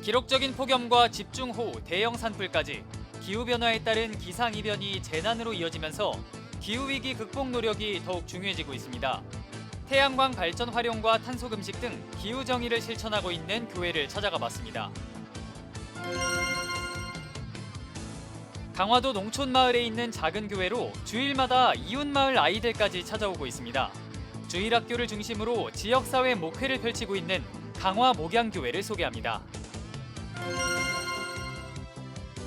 기록적인 폭염과 집중호우, 대형 산불까지 기후변화에 따른 기상이변이 재난으로 이어지면서 기후위기 극복 노력이 더욱 중요해지고 있습니다. 태양광 발전 활용과 탄소 금식 등 기후 정의를 실천하고 있는 교회를 찾아가 봤습니다. 강화도 농촌마을에 있는 작은 교회로 주일마다 이웃마을 아이들까지 찾아오고 있습니다. 주일학교를 중심으로 지역사회 목회를 펼치고 있는 강화목양교회를 소개합니다.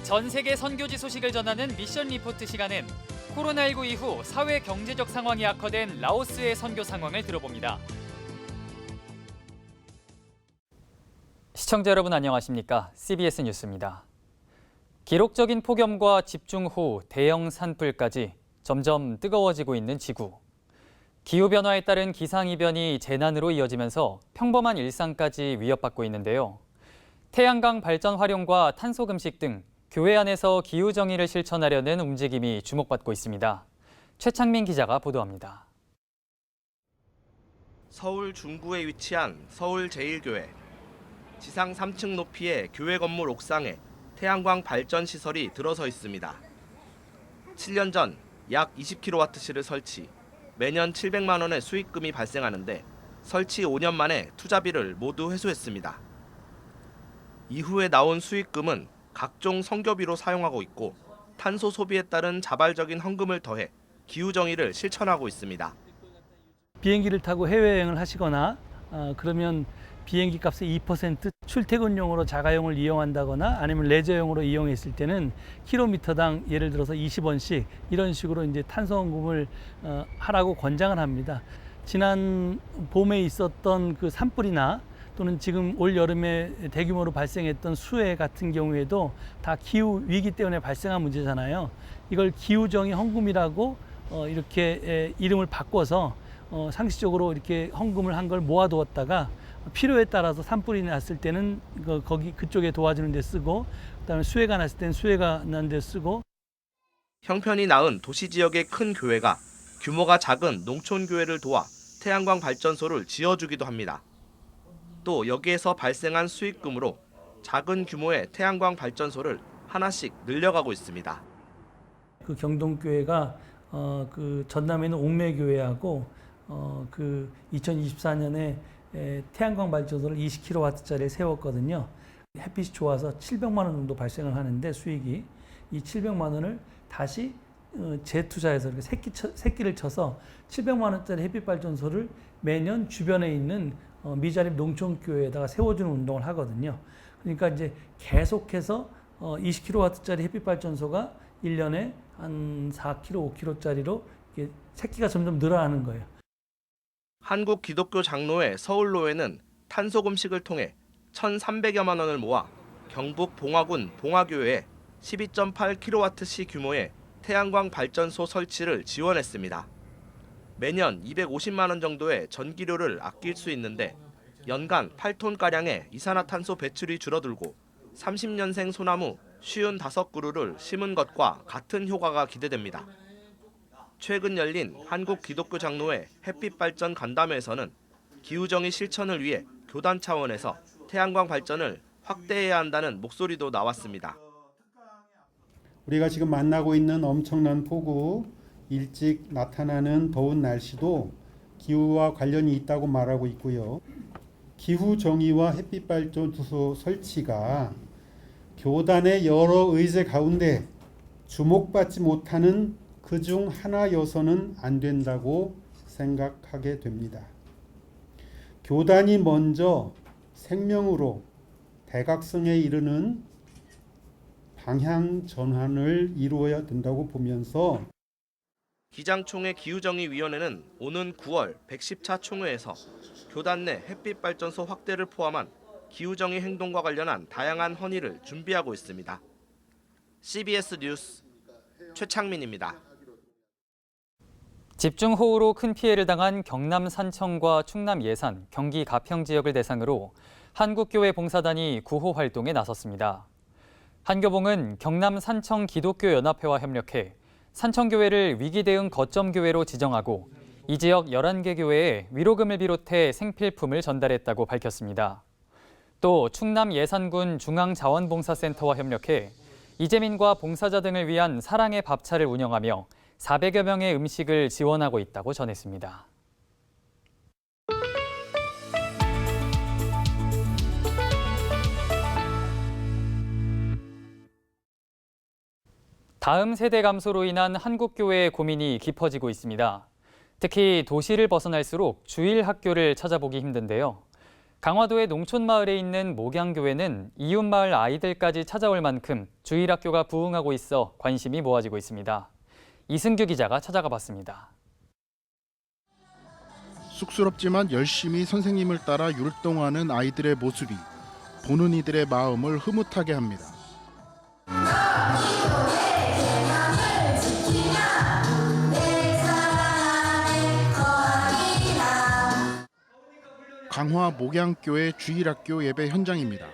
전 세계 선교지 소식을 전하는 미션 리포트 시간엔 코로나19 이후 사회 경제적 상황이 악화된 라오스의 선교 상황을 들어봅니다. 시청자 여러분 안녕하십니까? CBS 뉴스입니다. 기록적인 폭염과 집중호우, 대형 산불까지 점점 뜨거워지고 있는 지구. 기후변화에 따른 기상이변이 재난으로 이어지면서 평범한 일상까지 위협받고 있는데요. 태양광 발전 활용과 탄소 금식 등 교회 안에서 기후 정의를 실천하려는 움직임이 주목받고 있습니다. 최창민 기자가 보도합니다. 서울 중구에 위치한 서울제일교회. 지상 3층 높이의 교회 건물 옥상에 태양광 발전 시설이 들어서 있습니다. 7년 전 약 20kWh를 설치, 매년 700만 원의 수익금이 발생하는데 설치 5년 만에 투자비를 모두 회수했습니다. 이후에 나온 수익금은 각종 선교비로 사용하고 있고 탄소 소비에 따른 자발적인 헌금을 더해 기후 정의를 실천하고 있습니다. 비행기를 타고 해외여행을 하시거나 그러면 비행기 값의 2% 출퇴근용으로 자가용을 이용한다거나 아니면 레저용으로 이용했을 때는 킬로미터당 예를 들어서 20원씩 이런 식으로 이제 탄소 헌금을 하라고 권장을 합니다. 지난 봄에 있었던 그 산불이나 또는 지금 올 여름에 대규모로 발생했던 수해 같은 경우에도 다 기후 위기 때문에 발생한 문제잖아요. 이걸 기후정의 헌금이라고 이렇게 이름을 바꿔서 상시적으로 이렇게 헌금을 한 걸 모아두었다가 필요에 따라서 산불이 났을 때는 그쪽에 도와주는 데 쓰고, 그다음에 수해가 났을 때는 수해가 난 데 쓰고. 형편이 나은 도시 지역의 큰 교회가 규모가 작은 농촌 교회를 도와 태양광 발전소를 지어주기도 합니다. 또 여기에서 발생한 수익금으로 작은 규모의 태양광 발전소를 하나씩 늘려가고 있습니다. 그 경동교회가 그 전남에 있는 옥매교회하고 그 2024년에 태양광 발전소를 20kW짜리 세웠거든요. 햇빛이 좋아서 700만 원 정도 발생을 하는데 수익이 이 700만 원을 다시 재투자해서 이렇게 새끼를 쳐서 700만 원짜리 햇빛 발전소를 매년 주변에 있는 미자립 농촌교회에다가 세워주는 운동을 하거든요. 그러니까 이제 계속해서 20kW짜리 햇빛 발전소가 1년에 한 4kW, 5kW짜리로 새끼가 점점 늘어나는 거예요. 한국 기독교 장로회 서울로회는 탄소 금식을 통해 1,300여만 원을 모아 경북 봉화군 봉화교회에 12.8kWh 규모의 태양광 발전소 설치를 지원했습니다. 매년 250만 원 정도의 전기료를 아낄 수 있는데 연간 8톤가량의 이산화탄소 배출이 줄어들고 30년생 소나무 55그루를 심은 것과 같은 효과가 기대됩니다. 최근 열린 한국 기독교 장로회 햇빛 발전 간담회에서는 기후정의 실천을 위해 교단 차원에서 태양광 발전을 확대해야 한다는 목소리도 나왔습니다. 우리가 지금 만나고 있는 엄청난 폭우, 일찍 나타나는 더운 날씨도 기후와 관련이 있다고 말하고 있고요. 기후 정의와 햇빛 발전소 설치가 교단의 여러 의제 가운데 주목받지 못하는 그중 하나여서는 안 된다고 생각하게 됩니다. 교단이 먼저 생명으로 대각성에 이르는 방향 전환을 이루어야 된다고 보면서 기장총회 기후정의위원회는 오는 9월 110차 총회에서 교단 내 햇빛 발전소 확대를 포함한 기후정의 행동과 관련한 다양한 헌의를 준비하고 있습니다. CBS 뉴스 최창민입니다. 집중호우로 큰 피해를 당한 경남 산청과 충남 예산, 경기 가평 지역을 대상으로 한국교회 봉사단이 구호 활동에 나섰습니다. 한교봉은 경남 산청 기독교연합회와 협력해 산청교회를 위기대응 거점교회로 지정하고 이 지역 11개 교회에 위로금을 비롯해 생필품을 전달했다고 밝혔습니다. 또 충남 예산군 중앙자원봉사센터와 협력해 이재민과 봉사자 등을 위한 사랑의 밥차를 운영하며 400여 명의 음식을 지원하고 있다고 전했습니다. 다음 세대 감소로 인한 한국 교회의 고민이 깊어지고 있습니다. 특히 도시를 벗어날수록 주일 학교를 찾아보기 힘든데요. 강화도의 농촌마을에 있는 목양교회는 이웃마을 아이들까지 찾아올 만큼 주일 학교가 부흥하고 있어 관심이 모아지고 있습니다. 이승규 기자가 찾아가 봤습니다. 쑥스럽지만 열심히 선생님을 따라 율동하는 아이들의 모습이 보는 이들의 마음을 흐뭇하게 합니다. 강화 목양교회 주일학교 예배 현장입니다.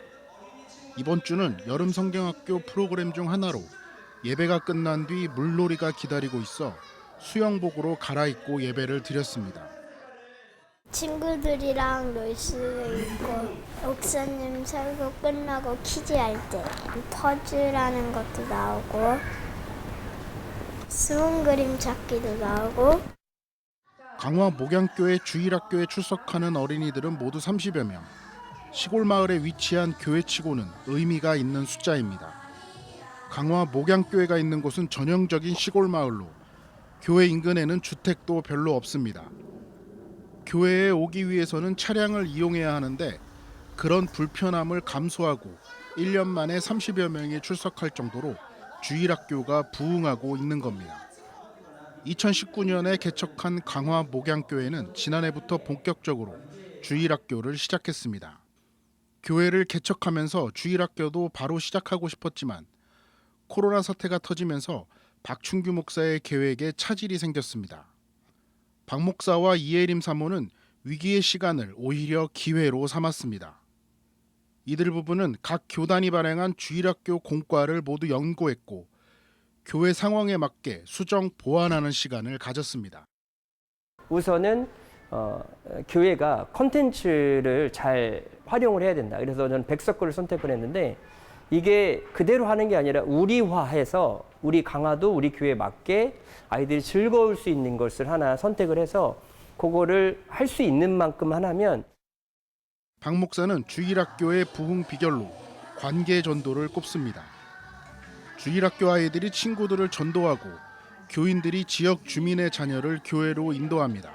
이번 주는 여름 성경학교 프로그램 중 하나로 예배가 끝난 뒤 물놀이가 기다리고 있어 수영복으로 갈아입고 예배를 드렸습니다. 친구들이랑 놀 수 있고 목사님 설교 끝나고 퀴즈 할 때 퍼즐하는 것도 나오고 수은 그림 찾기도 나오고. 강화 목양교회 주일학교에 출석하는 어린이들은 모두 30여 명. 시골 마을에 위치한 교회치고는 의미가 있는 숫자입니다. 강화 목양교회가 있는 곳은 전형적인 시골 마을로 교회 인근에는 주택도 별로 없습니다. 교회에 오기 위해서는 차량을 이용해야 하는데 그런 불편함을 감수하고 1년 만에 30여 명이 출석할 정도로 주일학교가 부흥하고 있는 겁니다. 2019년에 개척한 강화 목양교회는 지난해부터 본격적으로 주일학교를 시작했습니다. 교회를 개척하면서 주일학교도 바로 시작하고 싶었지만 코로나 사태가 터지면서 박춘규 목사의 계획에 차질이 생겼습니다. 박 목사와 이혜림 사모는 위기의 시간을 오히려 기회로 삼았습니다. 이들 부부는 각 교단이 발행한 주일학교 공과를 모두 연구했고 교회 상황에 맞게 수정 보완하는 시간을 가졌습니다. 우선은 교회가 콘텐츠를 잘 활용을 해야 된다. 그래서 저는 백석구를 선택을 했는데 이게 그대로 하는 게 아니라 우리화해서 우리 강화도 우리 교회에 맞게 아이들이 즐거울 수 있는 것을 하나 선택을 해서 그거를 할 수 있는 만큼 하면. 박 목사는 주일학교의 부흥 비결로 관계 전도를 꼽습니다. 주일학교 아이들이 친구들을 전도하고 교인들이 지역 주민의 자녀를 교회로 인도합니다.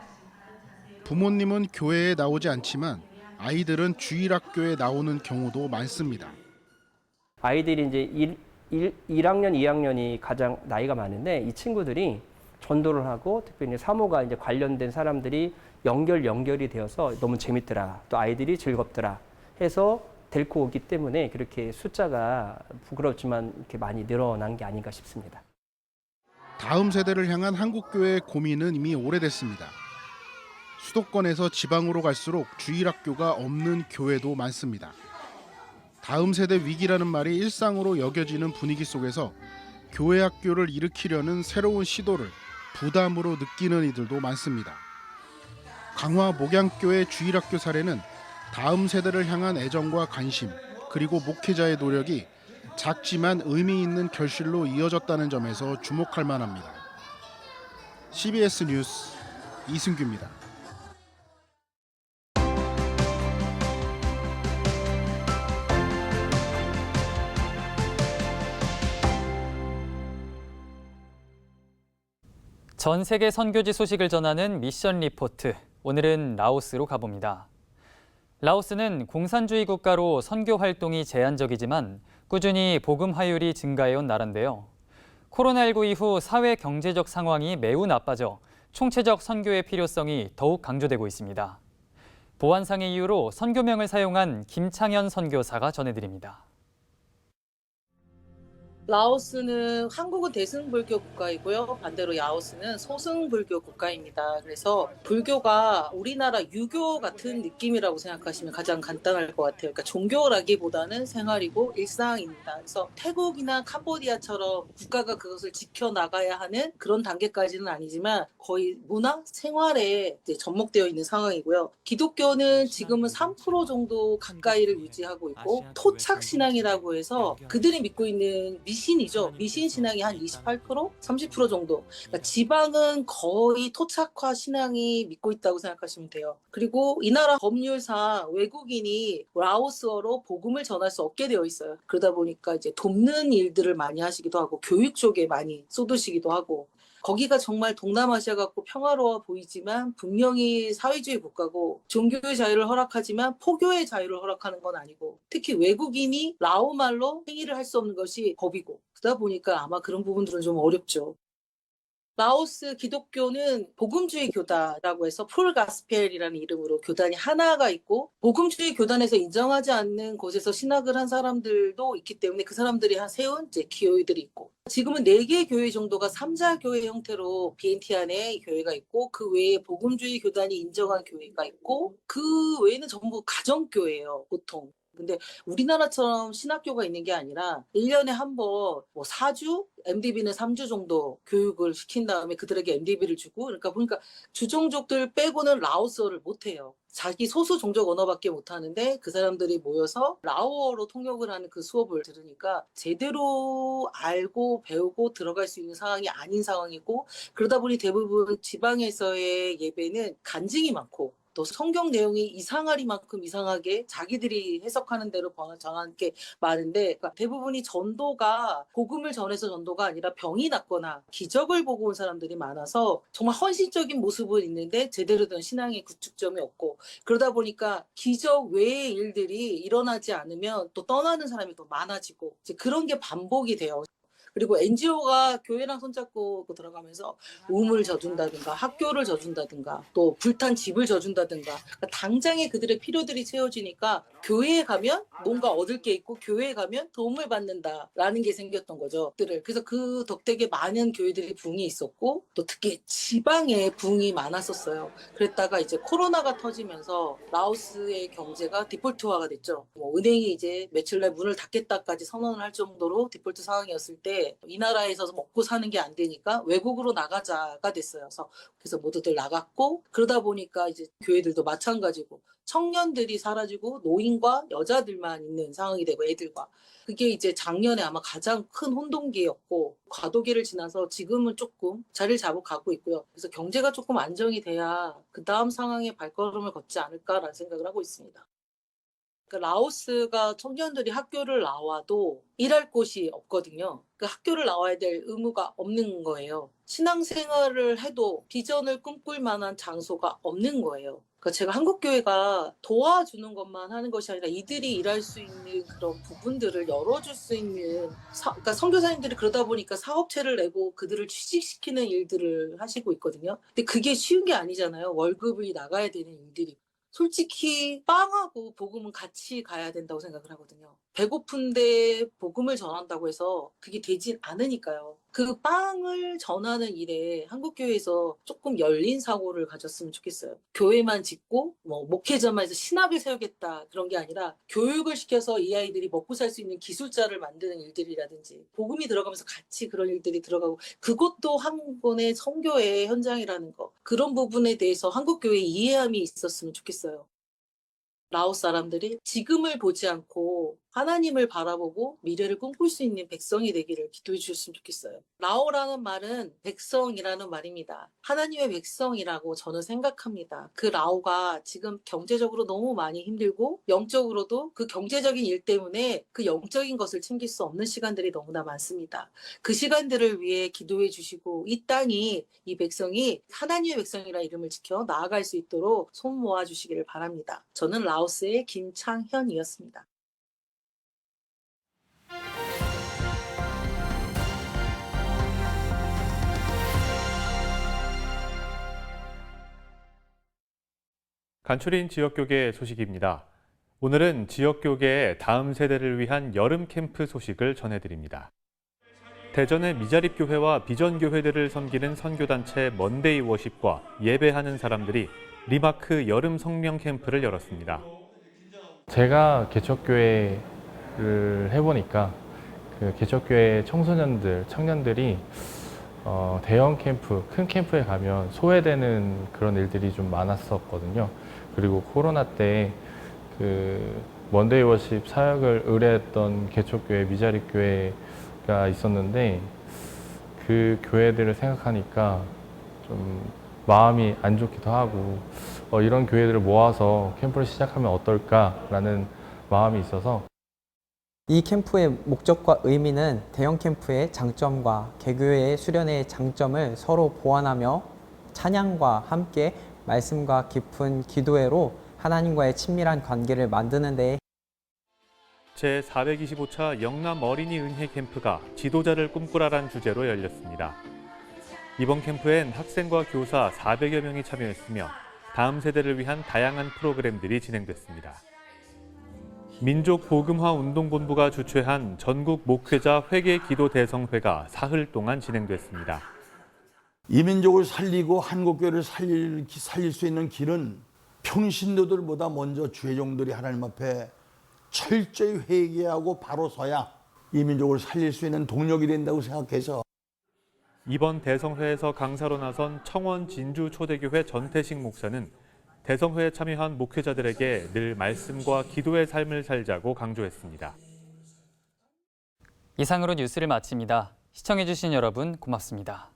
부모님은 교회에 나오지 않지만 아이들은 주일학교에 나오는 경우도 많습니다. 아이들이 이제 1학년, 2학년이 가장 나이가 많은데 이 친구들이 전도를 하고 특별히 사모가 이제 관련된 사람들이 연결이 되어서 너무 재밌더라. 또 아이들이 즐겁더라 해서 데리고 오기 때문에 그렇게 숫자가 부끄럽지만 이렇게 많이 늘어난 게 아닌가 싶습니다. 다음 세대를 향한 한국교회의 고민은 이미 오래됐습니다. 수도권에서 지방으로 갈수록 주일학교가 없는 교회도 많습니다. 다음 세대 위기라는 말이 일상으로 여겨지는 분위기 속에서 교회 학교를 일으키려는 새로운 시도를 부담으로 느끼는 이들도 많습니다. 강화 목양교회 주일학교 사례는 다음 세대를 향한 애정과 관심, 그리고 목회자의 노력이 작지만 의미 있는 결실로 이어졌다는 점에서 주목할 만합니다. CBS 뉴스 이승규입니다. 전 세계 선교지 소식을 전하는 미션 리포트. 오늘은 라오스로 가봅니다. 라오스는 공산주의 국가로 선교 활동이 제한적이지만 꾸준히 복음 화율이 증가해온 나라인데요. 코로나19 이후 사회 경제적 상황이 매우 나빠져 총체적 선교의 필요성이 더욱 강조되고 있습니다. 보안상의 이유로 선교명을 사용한 김창현 선교사가 전해드립니다. 라오스는 한국은 대승불교 국가이고요. 반대로 라오스는 소승불교 국가입니다. 그래서 불교가 우리나라 유교 같은 느낌이라고 생각하시면 가장 간단할 것 같아요. 그러니까 종교라기보다는 생활이고 일상입니다. 그래서 태국이나 캄보디아처럼 국가가 그것을 지켜나가야 하는 그런 단계까지는 아니지만 거의 문화, 생활에 이제 접목되어 있는 상황이고요. 기독교는 지금은 3% 정도 가까이를 유지하고 있고 토착 신앙이라고 해서 그들이 믿고 있는 미신이죠. 미신 신앙이 한 28%, 30% 정도. 그러니까 지방은 거의 토착화 신앙이 믿고 있다고 생각하시면 돼요. 그리고 이 나라 법률상 외국인이 라오스어로 복음을 전할 수 없게 되어 있어요. 그러다 보니까 이제 돕는 일들을 많이 하시기도 하고 교육 쪽에 많이 쏟으시기도 하고 거기가 정말 동남아시아 같고 평화로워 보이지만 분명히 사회주의 국가고 종교의 자유를 허락하지만 포교의 자유를 허락하는 건 아니고 특히 외국인이 라오말로 행위를 할 수 없는 것이 법이고 그러다 보니까 아마 그런 부분들은 좀 어렵죠. 라오스 기독교는 복음주의 교단이라고 해서 풀가스펠이라는 이름으로 교단이 하나가 있고 복음주의 교단에서 인정하지 않는 곳에서 신학을 한 사람들도 있기 때문에 그 사람들이 세운 이제 기교회들이 있고 지금은 4개의 교회 정도가 삼자교회 형태로 BNT 안에 교회가 있고 그 외에 복음주의 교단이 인정한 교회가 있고 그 외에는 전부 가정교회예요, 보통. 근데 우리나라처럼 신학교가 있는 게 아니라 1년에 한 번 뭐 4주, MDB는 3주 정도 교육을 시킨 다음에 그들에게 MDB를 주고 그러니까 보니까 주종족들 빼고는 라오스어를 못해요. 자기 소수 종족 언어밖에 못하는데 그 사람들이 모여서 라오어로 통역을 하는 그 수업을 들으니까 제대로 알고 배우고 들어갈 수 있는 상황이 아닌 상황이고 그러다 보니 대부분 지방에서의 예배는 간증이 많고 또 성경 내용이 이상하리만큼 이상하게 자기들이 해석하는 대로 정한 게 많은데 그러니까 대부분이 전도가 복음을 전해서 전도가 아니라 병이 났거나 기적을 보고 온 사람들이 많아서 정말 헌신적인 모습은 있는데 제대로 된 신앙의 구축점이 없고 그러다 보니까 기적 외의 일들이 일어나지 않으면 또 떠나는 사람이 더 많아지고 이제 그런 게 반복이 돼요. 그리고 NGO가 교회랑 손잡고 들어가면서 우물 져준다든가 학교를 져준다든가 또 불탄 집을 져준다든가 그러니까 당장에 그들의 필요들이 채워지니까 교회에 가면 뭔가 얻을 게 있고 교회에 가면 도움을 받는다라는 게 생겼던 거죠. 그래서 그 덕택에 많은 교회들이 부흥이 있었고 또 특히 지방에 부흥이 많았었어요. 그랬다가 이제 코로나가 터지면서 라오스의 경제가 디폴트화가 됐죠. 뭐 은행이 이제 며칠 날 문을 닫겠다까지 선언을 할 정도로 디폴트 상황이었을 때 이 나라에서 먹고 사는 게 안 되니까 외국으로 나가자가 됐어요. 그래서 모두들 나갔고 그러다 보니까 이제 교회들도 마찬가지고 청년들이 사라지고 노인과 여자들만 있는 상황이 되고 애들과 그게 이제 작년에 아마 가장 큰 혼동기였고 과도기를 지나서 지금은 조금 자리를 잡아가고 있고요. 그래서 경제가 조금 안정이 돼야 그 다음 상황에 발걸음을 걷지 않을까라는 생각을 하고 있습니다. 그러니까 라오스가 청년들이 학교를 나와도 일할 곳이 없거든요. 그 학교를 나와야 될 의무가 없는 거예요. 신앙생활을 해도 비전을 꿈꿀 만한 장소가 없는 거예요. 그러니까 제가 한국교회가 도와주는 것만 하는 것이 아니라 이들이 일할 수 있는 그런 부분들을 열어줄 수 있는 그러니까 선교사님들이 그러다 보니까 사업체를 내고 그들을 취직시키는 일들을 하시고 있거든요. 근데 그게 쉬운 게 아니잖아요. 월급이 나가야 되는 일들이. 솔직히 빵하고 복음은 같이 가야 된다고 생각을 하거든요. 배고픈데 복음을 전한다고 해서 그게 되진 않으니까요. 그 빵을 전하는 일에 한국교회에서 조금 열린 사고를 가졌으면 좋겠어요. 교회만 짓고 뭐 목회자만 해서 신학을 세우겠다 그런 게 아니라 교육을 시켜서 이 아이들이 먹고 살 수 있는 기술자를 만드는 일들이라든지 복음이 들어가면서 같이 그런 일들이 들어가고 그것도 한 권의 선교의 현장이라는 거 그런 부분에 대해서 한국교회의 이해함이 있었으면 좋겠어요. 라오스 사람들이 지금을 보지 않고 하나님을 바라보고 미래를 꿈꿀 수 있는 백성이 되기를 기도해 주셨으면 좋겠어요. 라오라는 말은 백성이라는 말입니다. 하나님의 백성이라고 저는 생각합니다. 그 라오가 지금 경제적으로 너무 많이 힘들고 영적으로도 그 경제적인 일 때문에 그 영적인 것을 챙길 수 없는 시간들이 너무나 많습니다. 그 시간들을 위해 기도해 주시고 이 땅이 이 백성이 하나님의 백성이라 이름을 지켜 나아갈 수 있도록 손 모아 주시기를 바랍니다. 저는 라오스의 김창현이었습니다. 간추린 지역교계 소식입니다. 오늘은 지역교계의 다음 세대를 위한 여름 캠프 소식을 전해드립니다. 대전의 미자립교회와 비전교회들을 섬기는 선교단체 먼데이 워십과 예배하는 사람들이 리마크 여름 성령 캠프를 열었습니다. 제가 개척교회를 해보니까 그 개척교회 청년들이 대형 캠프, 큰 캠프에 가면 소외되는 그런 일들이 좀 많았었거든요. 그리고 코로나 때 그 먼데이 워십 사역을 의뢰했던 개척교회, 미자립교회가 있었는데 그 교회들을 생각하니까 좀 마음이 안 좋기도 하고 이런 교회들을 모아서 캠프를 시작하면 어떨까라는 마음이 있어서 이 캠프의 목적과 의미는 대형 캠프의 장점과 개교회의 수련회의 장점을 서로 보완하며 찬양과 함께 말씀과 깊은 기도회로 하나님과의 친밀한 관계를 만드는 데 제425차 영남 어린이 은혜 캠프가 지도자를 꿈꾸라란 주제로 열렸습니다. 이번 캠프엔 학생과 교사 400여 명이 참여했으며 다음 세대를 위한 다양한 프로그램들이 진행됐습니다. 민족복음화운동본부가 주최한 전국 목회자 회개기도 대성회가 사흘 동안 진행됐습니다. 이민족을 살리고 한국교회를 살릴 수 있는 길은 평신도들보다 먼저 주의 종들이 하나님 앞에 철저히 회개하고 바로 서야 이민족을 살릴 수 있는 동력이 된다고 생각해서 이번 대성회에서 강사로 나선 청원 진주 초대교회 전태식 목사는 대성회에 참여한 목회자들에게 늘 말씀과 기도의 삶을 살자고 강조했습니다. 이상으로 뉴스를 마칩니다. 시청해주신 여러분 고맙습니다.